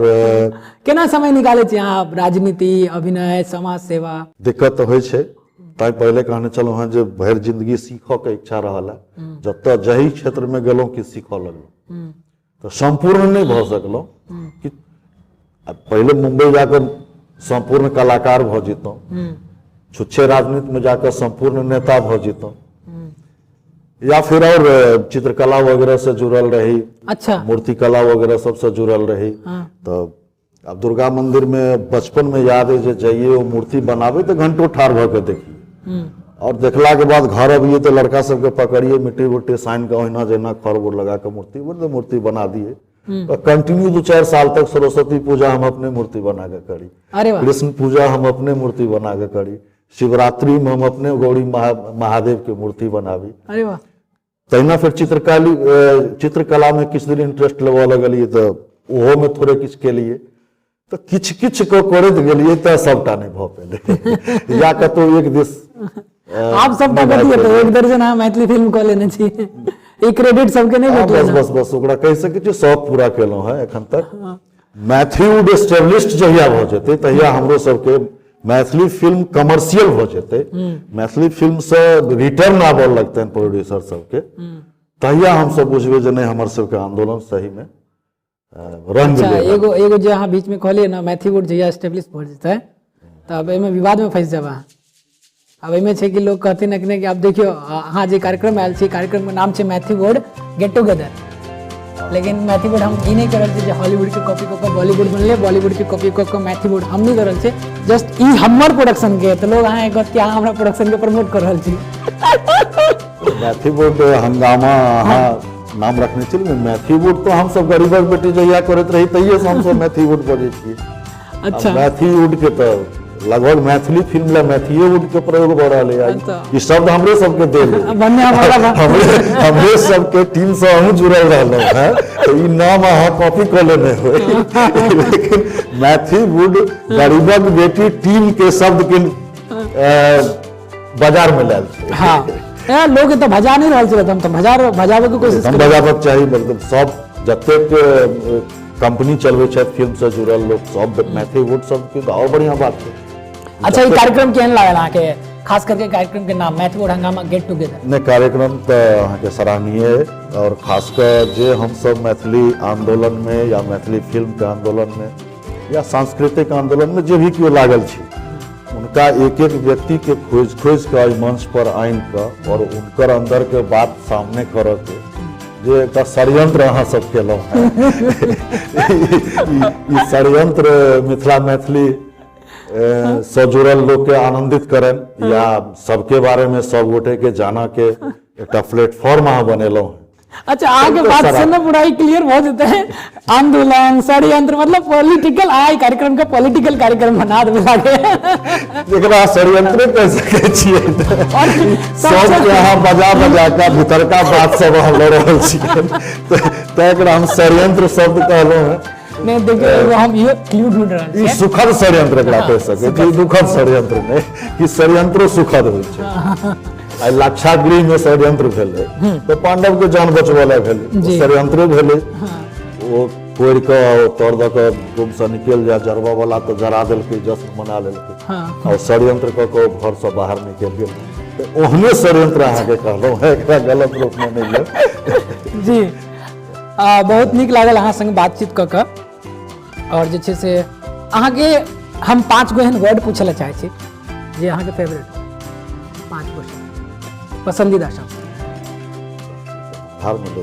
केना समय निकाले छी अहाँ राजनीति, अभिनय, समाज सेवा? दिक्कत तो होइ छै, ताई पहले कहने चलो हैं जो भर जिंदगी सीखो के इच्छा रहल है, जब जही क्षेत्र में गेलो कि सीखो लगलो, तो संपूर्ण नहीं भ सकलो कि पहले मुंबई जाकर संपूर्ण कलाकार भ जीतो, छुच्छे राजनीति में जाकर संपूर्ण नेता भ जीतो, या फिर और चित्रकला वगैरह से जुड़ल रही। अच्छा। मूर्ति कला वगैरह सबसे जुड़ल रही। तो अब दुर्गा मंदिर में बचपन में याद है जो जाइए वो मूर्ति बनावे तो घंटों ठाड़ भ के देखिए, और देखला के बाद घर अबिए तो लड़का सबके पकड़िए मिट्टी उट्टी साइन के ओहिना जेना खर बुर लगा के मूर्ति बना दिए। तो कंटिन्यू 2-4 साल तक सरस्वती पूजा हम अपने मूर्ति बना के करी, कृष्ण पूजा हम अपने मूर्ति बना के करी, शिवरात्रि में हम अपने गौरी महादेव के मूर्ति बनावी। अरे वाह। तहिना फिर चित्रकला में किछु दिन इंटरेस्ट लेबऽ लगलिए तो ओहो में थोड़े किछु केलिए, तो किछ किछ को करैत गेलिए तो सबटा नहीं भ पेले। या कतो एक दिस आप सबटा करिए तो एक दर्जन हम मैथिली फिल्म क लेने छी, ई क्रेडिट सबके नहीं भेटल। बस ओकरा कहि सकै छी शौक पूरा केलहुं है एखन तक। मैथिलीवुड एस्टेब्लिश्ड जहिया भ जेतै तहिया हमरो सबके मैथिली फिल्म कमर्शियल हो जेते, मैथिली फिल्म से रिटर्न आबऽ लगते हैं प्रोड्यूसर सबके, तहिया हम सब बुझबे जे नहीं हमर सबके आंदोलन सही में रंग ले। एगो जे अहाँ बीच में कहलिए ना मैथिलीवुड जहिया एस्टेब्लिश भ जेतै तब एमे विवाद में फंस जाबा। अब एमे छै कि लोग कहते न कि आप देखियो अहाँ जे कार्यक्रम आयल छी, कार्यक्रम के नाम छै मैथिलीवुड गेट टुगेदर, लेकिन मैथिलीवुड हम ई नहीं करल छी जे हॉलीवुड के कॉपी क के बॉलीवुड बनले, बॉलीवुड के कॉपी क के मैथिलीवुड हम नहीं करल छी। जस्ट ई हमर प्रोडक्शन के तो लोग अहाँ कहत कि अहाँ हमरा प्रोडक्शन के प्रमोट कर रहल छी। मैथिलीवुड हंगामा अहाँ नाम रखने छी, मैथिलीवुड तो हम सब गरीबक बेटी जहिया करत रही तहिया से हम सब मैथिलीवुड बजै छी। अच्छा। मैथिलीवुड के तो लगभग मैथिली फिल्म ला मैथिली वुड के प्रयोग हो रहा है। अच्छा। ई शब्द हमरे सबके देल बन्या वाला बा। हमरे सबके टीम से हम जुड़ल रहलो है, तो ई नाम अहाँ कॉपी कर लेने हो। लेकिन मैथिली वुड गरीबक बेटी टीम के शब्द के बाजार में लायल छै। हाँ यार लोग तो भजा नहीं रहल छै, हम तो भजावे के कोशिश हम बजाबक चाही, मतलब सब जतेक कंपनी चलबै छै फिल्म से जुड़ल लोग सब मैथिली वुड सब के और बढ़िया बात है। अच्छा ये कार्यक्रम केहन लागल अहाँ के, खास करके कार्यक्रम के नाम मैथिली वुड हंगामा गेट टुगेदर? ने कार्यक्रम तो अहाँ के सराहनीय है, और खासकर जे हम सब मैथिली आंदोलन में या मैथिली फिल्म के आंदोलन में या सांस्कृतिक आंदोलन में जे भी केओ लागल छी, उनका एक एक व्यक्ति के खोज के मंच पर आन के और उनकर अंदर के बात सामने करऽ के जे एक षड्यंत्र अहाँ सब केलहुँ है। ई षड्यंत्र मिथिला मैथिली से जुड़ल लोग के आनंदित करन या सबके बारे में सब गोटे के जाना के एक प्लेटफॉर्म अहाँ बनेलहुँ। अच्छा आगे बात से ना पूरा क्लियर हो जाता है, आंदोलन षड्यंत्र मतलब पॉलिटिकल, आई कार्यक्रम का पॉलिटिकल कार्यक्रम बना दे लागे। एकरा षड्यंत्र कह सके छियै, सब यहाँ बजा के भीतर का बात सब हम लड़ रहल छियै, तो एकरा हम षड्यंत्र शब्द कहलहुँ है। नहीं देखिए हम ये क्लू ढूंढ रहे ई हैं, सुखद षड्यंत्र एकरा कह सके छी, दुखद षड्यंत्र नहीं कि षड्यंत्रो सुखद होइ छै। आई लाक्षागृह में षड्यंत्र भेलै तो पांडव के जान बचबैला भेलै, षड्यंत्र भेलै। वो कोड़ के तोड़ द के गुम से निकल जा, जरबा वाला तो जरा देलकै, जश्न मना लेलकै, और षड्यंत्र क के घर से बाहर निकल गेल। तो ओहने षड्यंत्र अहाँ के कहलहुँ है, एकरा गलत रूप में नहीं ले। जी बहुत नीक लागल अहाँ संग बातचीत क के, और जे छै से अहाँ के हम 5 गो एहन वर्ड पूछे ला चाहे छी जे अहाँ के फेवरेट 5 गो पसंदीदा शब्द धार में दो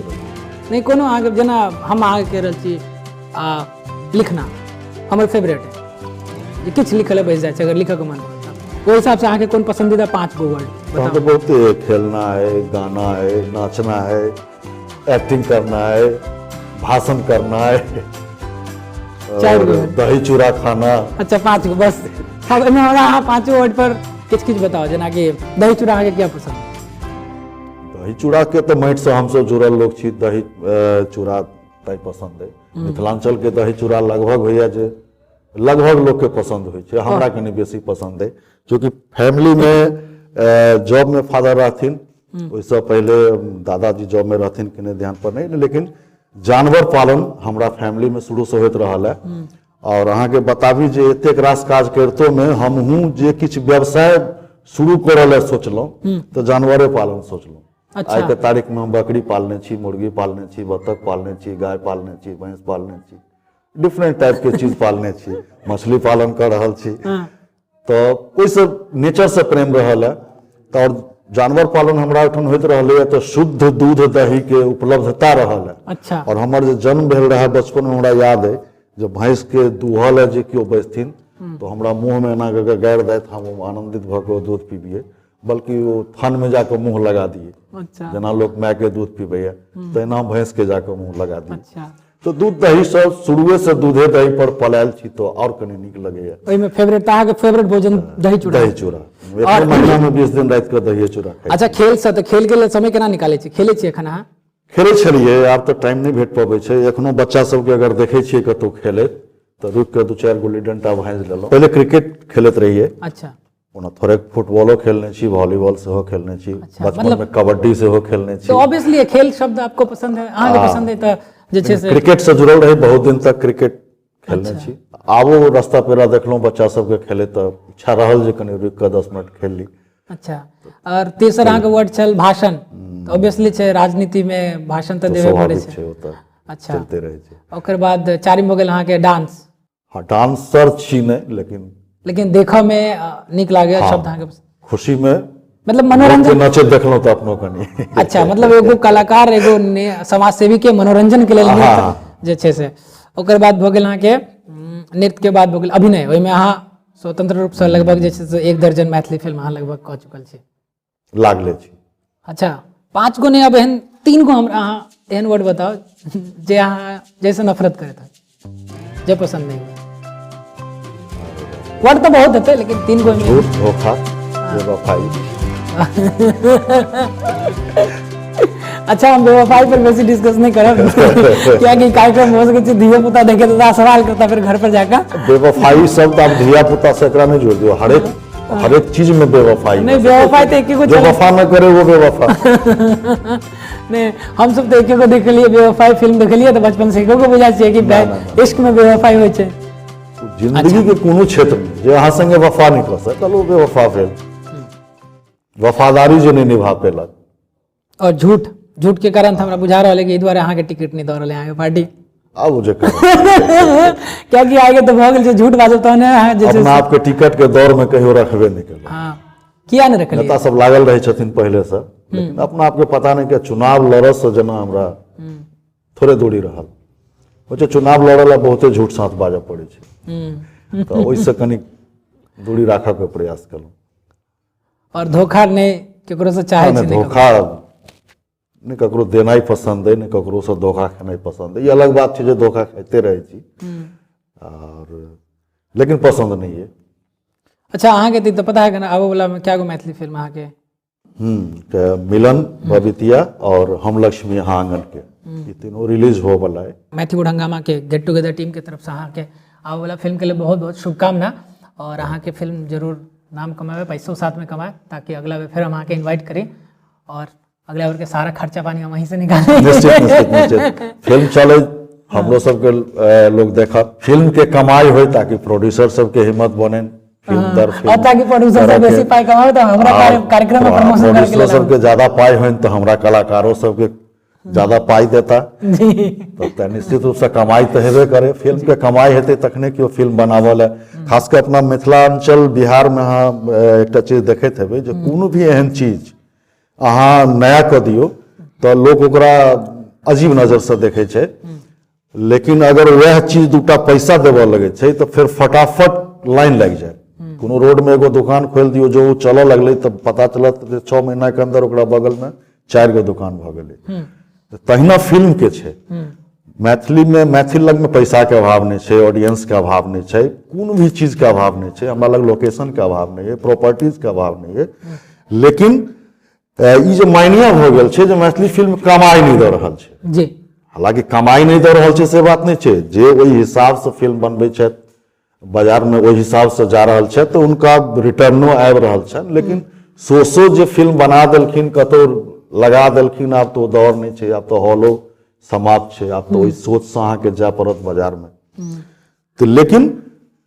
नहीं कोनो अहाँ के, जेना हम अहाँ के कह रहल छी लिखना हमर फेवरेट है, जे किछ लिखल है बैस जाए छै, अगर लिखऽ के मन हो ओहि हिसाब से अहाँ के कोन पसंदीदा 5 गो वर्ड बताओ। तो बहुत है, खेलना है, गाना है, नाचना है, एक्टिंग करना है, भाषण करना है, और दही चूड़ा खाना। अच्छा 5 गो बस। अब एमे हमरा अहाँ 5 वर्ड पर किछ बताओ, जेना कि दही चूड़ा अहाँ के क्या पसंद? दही चूड़ा के तो माटि से हमसब जुड़ल लोग छी, दही चूड़ा तय पसंद है। मिथिलांचल के दही चूड़ा लगभग होइया जे लगभग लोग के पसंद होइ छै, हमरा कनी बेसी पसंद है, क्योंकि फैमिली में जॉब में फादर रहथिन, ओइसे पहले दादाजी जॉब में रहथिन कि नहीं ध्यान पर नहीं, लेकिन जानवर पालन हमरा फैमिली में शुरू से होइत रहल है। और अहाँ के बताबी जे एतेक रास काज करतो में हमहूँ जे किछ व्यवसाय शुरू करल सोचलहुँ तो जानवरे पालन सोचलहुँ। अच्छा। आइ के तारीख में हम बकरी पालने छी, मुर्गी पालने छी, बत्तख पालने छी, गाय पालने छी, भैंस पालने छी, डिफरेंट टाइप के चीज पालने छी, मछली पालन कर रहल छी। तो ओइसे नेचर से प्रेम रहल है, तो और जानवर पालन हमरा ओठन होइत रहले है, तो शुद्ध दूध दही के उपलब्धता रहल है। अच्छा। और हमर जे जन्म भेल रहा बचपन में हमरा याद है, जब भैंस के दूहल है जे केओ बैसथिन तो हमरा मुंह में एना के गाड़ि दैत, हम आनंदित भ के दूध पीबिए, बल्कि वो थन में जाके मुंह लगा दिए। अच्छा। जना लोग माय के दूध पीबे तो एना भैंस के जाके मुंह लगा दिए। अच्छा। तो दूध दही सब शुरुए से दूधे दही पर पलायल छी, तो और कनी नीक लगेया। ओइ में फेवरेट अहाँ के फेवरेट भोजन दही चूड़ा? दही चूड़ा एक महीना में 20 दिन रात के दही चूड़ा खाइ। अच्छा खेल से, तो खेल के लिए समय केना निकाले छी? खेले छी एखन अहाँ? खेले छलिए, आब तो टाइम नहीं भेट पाबै छै। एखनो बच्चा सब के अगर देखे छियै कतौ खेले तो रुक के 2-4 गुल्ली डंडा भांज लेलहुँ। पहले क्रिकेट खेलत रहिए। अच्छा। ओना थोड़े फुटबॉलो खेलने छी, वॉलीबॉल सेहो खेलने छी, बचपन में कबड्डी सेहो खेलने छी। तो ऑब्वियसली खेल शब्द आपको पसंद है, अहाँ के पसंद है, तो जे छै से क्रिकेट से जुड़ल रही, बहुत दिन तक क्रिकेट खेलने छी। आबो रास्ता पेरा देखलहुँ बच्चा सबके खेले, तो इच्छा रहल जे कनी रुक के 10 मिनट खेल ली। अच्छा। और तेसर अहाँ के वर्ड छल भाषण, तो ऑब्वियसली छै राजनीति में भाषण तो देबे पड़ै छै। अच्छा। चलते रहे छै। ओकर बाद चारिम हो गेल अहाँ के डांस। हाँ डांसर छी नहीं, लेकिन देखऽ में नीक लागे। हाँ, शब्द अहाँ के खुशी में मतलब मनोरंजन नाचे देखलहुँ तो अपनो कनी। अच्छा मतलब एगो कलाकार, एगो समाज सेवी के मनोरंजन के लेल जे छै से। ओकर बाद भ गेल अहाँ के नृत्य के बाद भ गेल अभिनय। ओहि में अहाँ स्वतंत्र रूप से लगभग जे छै से 1 दर्जन मैथिली फिल्म अहाँ लगभग कऽ चुकल छी, लागले छी। अच्छा 5 गो नहीं, अब एहन 3 गो हमरा अहाँ एहन वर्ड बताओ जे अहाँ जैसे नफरत करत है, जे पसंद नहीं हुआ। वर्ड तो बहुत होते लेकिन 3 गो में झूठ, धोखा, बेवफाई। अच्छा, हम बेवफाई पर वैसे डिस्कस नहीं करब क्या कि कार्यक्रम हो सके धिया पुता देखे तो सवाल करता फिर घर पर जाकर। बेवफाई शब्द आप धिया पुता से एकरा नहीं जोड़ दियो, हर एक चीज में बेवफाई। नहीं, बेवफाई तो एक ही को जो वफा न करे वो बेवफा। नहीं, हम सब तो एक को देख लिए, बेवफाई फिल्म देख लिए तो बचपन से को बुझा चाहिए कि इश्क में बेवफाई होय छै। जिंदगी के कोनो क्षेत्र में जे अहाँ संगे वफा नहीं कर सकल वो बेवफा भेल, वफादारी जो नहीं निभा पेलक। और झूठ के कारण हमरा बुझा रहल है कि दुआरे अहाँ के टिकट नहीं द रहल है अहाँ के पार्टी। अब जे क्या कि आगे तो भ गेल छै, झूठ बाजब तहने अहाँ जे अपना आपके टिकट के दौर में कहियो रखबे नहीं केलक। हां, किया नहीं रखलिए? नेता सब लागल रहे छथिन पहले से, लेकिन अपना आपके पता नहीं कि चुनाव लड़स से जना हमरा थोड़े दूरी रहल हो, चुनाव लड़ला बहुते झूठ साथ बाजऽ पड़े छै, तो ओइसे कनी दूरी राखऽ के प्रयास कलहुँ। और धोखा नहीं केकरो से चाहे छै, धोखा नहीं ककरो देनाई पसंद है, नहीं ककरो से धोखा खेनाई पसंद है। ये अलग बात है जो धोखा खाते रहे छी, और लेकिन पसंद नहीं है। अच्छा, अहाँ के तो पता है कि ना आबो वाला में क्या गो मैथिली फिल्म अहाँ के मिलन, बबितिया और हम लक्ष्मी यहाँ आंगन के, ये तीनों रिलीज हो वाला है। मैथिली हंगामा के गेट टुगेदर टीम के तरफ से अहाँ के आबो वाला फिल्म के लिए बहुत बहुत शुभकामना, और अहाँ के फिल्म जरूर नाम कमावे, पैसों साथ में कमाए, ताकि अगला बार फिर हम अहाँ के इन्वाइट करें और अगला बार के सारा खर्चा पानी हम वहीं से निकालें। निश्चित फिल्म चले, हमरो सबके लोग देखा, फिल्म के कमाई हो ताकि प्रोड्यूसर सबके हिम्मत बने, फिल्म दर फिल्म, और ताकि प्रोड्यूसर सब बेसी पाई कमावे तो हमरा कार्यक्रम में प्रमोशन करके प्रोड्यूसर सबके ज्यादा पाई होइन तो हमरा कलाकारों सबके ज्यादा पाई देता, तो निश्चित रूप से कमाई तो हेबे करे। फिल्म के कमाई हेतै तखने कि फिल्म बनावल है। खास कर अपना मिथिलांचल बिहार में अहाँ एकटा चीज देखैत हेबै जे कोनो भी एहन चीज अहाँ नया कऽ दियौ तो लोग ओकरा अजीब नजर से देखे छै, लेकिन अगर वह चीज दूटा पैसा देवऽ लगे छै तो फिर फटाफट लाइन लग जाए। कोनो रोड में एगो दुकान खोल दियो जो चलऽ लगलै तब पता चलत 6 महीना के अंदर ओकरा बगल में 4 गो दुकान भ गेलै। तहिना फिल्म के छै, मैथिली में मैथिल लग में पैसा के अभाव नहीं छै, ऑडियंस के अभाव नहीं छै, कोनो भी चीज के अभाव नहीं छै, हमरा लग लोकेशन के अभाव नहीं है, प्रॉपर्टीज के अभाव नहीं है, लेकिन ई जे मायनिया हो गेल छै जे मैथिली फिल्म कमाई नहीं दे रहल छै जी। हालांकि कमाई नहीं दे रहल छै से बात नहीं छै, जे ओहि हिसाब से फिल्म बनबै छै बाजार में ओहि हिसाब से जा रहल छै तो उनका रिटर्नो आबि रहल छै, लेकिन सोचो जे फिल्म बना देलखिन कतौ लगा देलखिन, आब तो दौर नहीं छै, आब तो हॉलो समाप्त छै, आब तो ओहि सोच से अहाँ के जाय पड़त बाजार में। तो लेकिन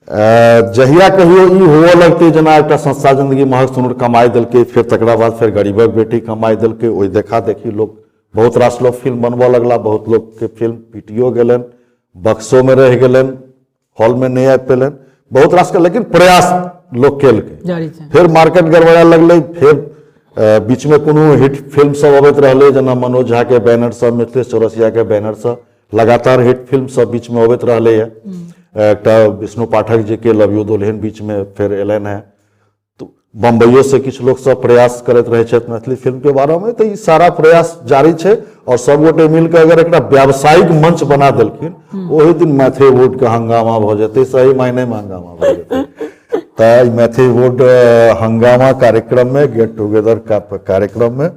जहिया कहियो ई हुआ लगते जना एक संस्था जिंदगी महक सुनर कमाई दिल्के, फिर तकरा बाद फिर गरीबक बेटी कमाई दिल्के, ओहि देखा देखी लोग बहुत रास लोग फिल्म बनबऽ लगला, बहुत लोग के फिल्म पिटियो गेलन, बक्सों में रह गेलन, हॉल में नहीं आबि पेलन, बहुत रास के, लेकिन प्रयास लोग केलकै। फिर मार्केट गड़बड़ा लगलै, फिर बीच में कोनो हिट फिल्म सब अबैत रहलै, जना मनोज झा के बैनर से, मिथिलेश चौरसिया के बैनर से लगातार हिट फिल्म सब बीच में अबैत रहलै है। एक विष्णु पाठक जी के लव यू दुल्हन बीच में फिर एलन है, तो बम्बईयो से किछ लोग सब प्रयास करते रहे छथि मैथिली फिल्म के बारे में, तो ये सारा प्रयास जारी है। और सब गोटे मिलकर अगर एक व्यावसायिक मंच बना देलखिन, वही दिन मैथिली वोट के हंगामा भ जेतै, सही मायने में हंगामा भ जेतै। तो मैथिली वोट हंगामा कार्यक्रम में, गेट टुगेदर का कार्यक्रम में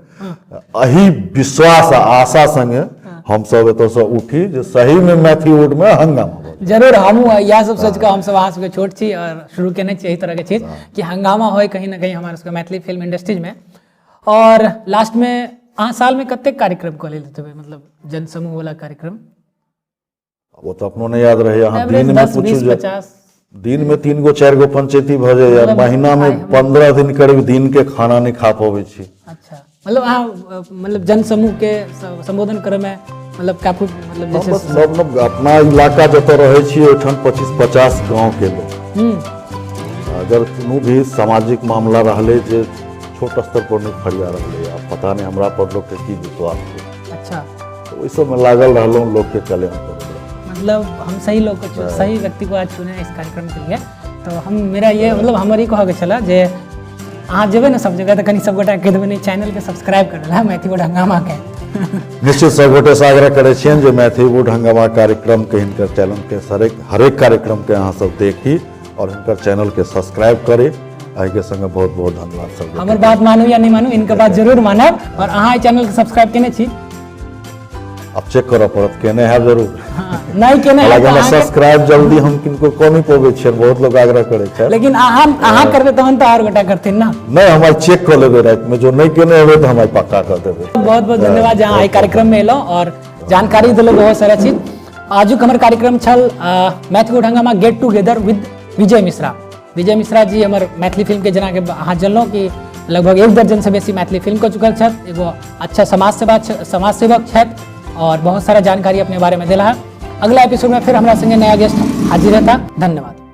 अही विश्वास आशा संगे हम सब एतऽ से उठी जे सही में मैथिली वोट में हंगामा जरूर। हम यह सब सोच कर हम सब अहाँ सबके छोट छी और शुरू केने छी एही तरह के चीज कि हंगामा होय कहीं ना कहीं हमारे सबके मैथिली फिल्म इंडस्ट्रीज में। और लास्ट में अहाँ साल में कते कार्यक्रम कऽ लेते हेबै, मतलब जन समूह वाला कार्यक्रम? वो तो अपनो नहीं याद रहे, अहाँ दिन में 10, पूछू 20, जे 50 दिन में 3 गो 4 गो पंचायती भ जाए, या महीना में 15 दिन करीब दिन के खाना नहीं खा पाबै छी। अच्छा, मतलब अहाँ मतलब जन समूह के संबोधन करे में मतलब काफी मतलब जैसे मतलब अपना इलाका जतऽ रहे छी ओठाम 25-50 गांव के लोग, अगर कोनो भी सामाजिक मामला रहले जे छोट स्तर पर नहीं फरिया रहले, अब पता नहीं हमरा पर लोग के की विश्वास है। अच्छा, तो ओइ सब में लागल रहलों लोग के कल्याण करे। मतलब हम सही लोग को, सही व्यक्ति को आज चुने इस कार्यक्रम के लिए। तो हम मेरा ये मतलब हमारी कह के चला जे अहाँ जेबे ना सब जगह तो कहीं सब गोटा कह देबै नहीं चैनल के सब्सक्राइब कर लेला मैथिली वोट हंगामा के। निश्चित सब गोटे से आग्रह करे छियनि जे मैथिली वोट हंगामा कार्यक्रम के हिनकर चैनल के हरेक कार्यक्रम के अहाँ सब देखी और इनकर चैनल के सब्सक्राइब करे। आई के संगे बहुत बहुत धन्यवाद सब। हमर बात मानू या नहीं मानू, इनके बात जरूर मानब। और अहाँ चैनल के सब्सक्राइब केने छी? अब चेक करऽ पड़त, केने है जरूर। हाँ, नहीं केने है हालांकि सब्सक्राइब जल्दी हम किनको को नहीं पबै छियै, बहुत लोग आग्रह करे छै, लेकिन अहाँ करबे तहन तो और गोटा करथिन ना। नहीं हम चेक कर लेबै रात में, जो नहीं केने हेबै तो हम पक्का कर देबै। बहुत बहुत धन्यवाद जहाँ आई कार्यक्रम में एलो और जानकारी दिलो बहुत सारा चीज। आजुक हमर कार्यक्रम छल मैथिली गुड हंगामा get together with Vijay Mishra. Vijay Mishra ji हमर मैथिली फिल्म के जेना के अहाँ जनलहुँ कि लगभग 1 दर्जन से बेसी मैथिली फिल्म कऽ चुकल छथि। एगो अच्छा समाजसेवक छथि और बहुत सारा जानकारी अपने बारे में दिला है। अगला एपिसोड में फिर हमारा संगे नया गेस्ट हाजिर रहता। धन्यवाद।